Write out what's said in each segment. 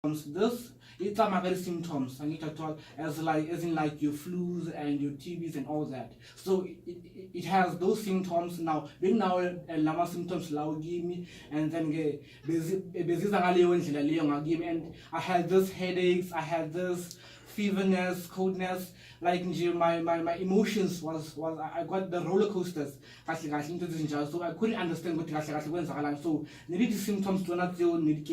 This it's a very symptoms and it all as in like your flus and your TBs and all that. So it has those symptoms now. Being now lama symptoms lao give me and then and I had this headaches, I had this feverness, coldness, like my emotions was I got the roller coasters so I couldn't understand what so the symptoms do not each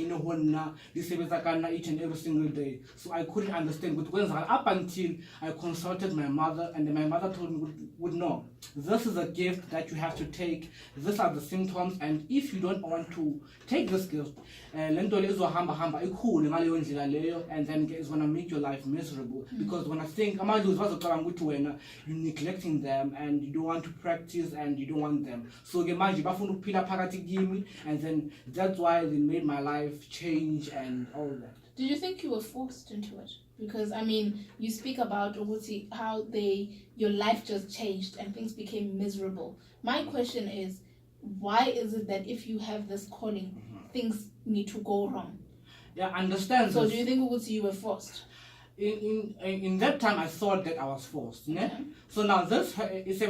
and every single day. So I couldn't understand what up until I consulted my mother, and my mother told me would know this is a gift that you have to take. These are the symptoms, and if you don't want to take this gift, and then it's gonna make your life miserable. Because when I think you're neglecting them and you don't want to practice and you don't want them. So and then that's why they made my life change and all that. Did you think you were forced into it? Because I mean, you speak about how your life just changed and things became miserable. My question is, why is it that if you have this calling, things need to go wrong? Yeah, I understand. So do you think you were forced? In that time I thought that I was forced. So now this is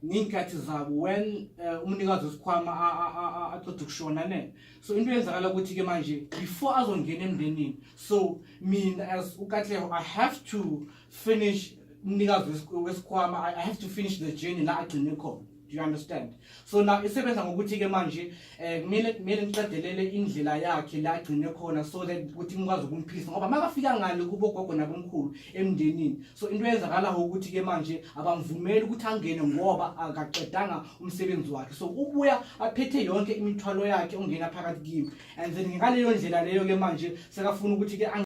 ngiyinkathi zabo when umnikazi wesikhwama aqeda ukushona ne so into yenzakala ukuthi ke manje before azongena emndenini so mina as uKatleho I have to finish umnikazi wesikhwama I have to finish the journey la agcine khona. Do you understand? So now isebenza ngokuthi ke manje kumele ngiqedelele indlela yakhe la agcine khona so that ukuthi ngikwazi ukumphilisa ngoba makafika ngale kubo gogo nabomkhulu emndenini so into yenzakala ukuthi ke manje abamvumeli ukuthi angene ngoba akaqedanga umsebenzi wakhe so ubuya aphethe yonke imithwalo yakhe ongena phakathi kimi and then ngaleyo ndlela leyo ke manje sekafuna ukuthi ke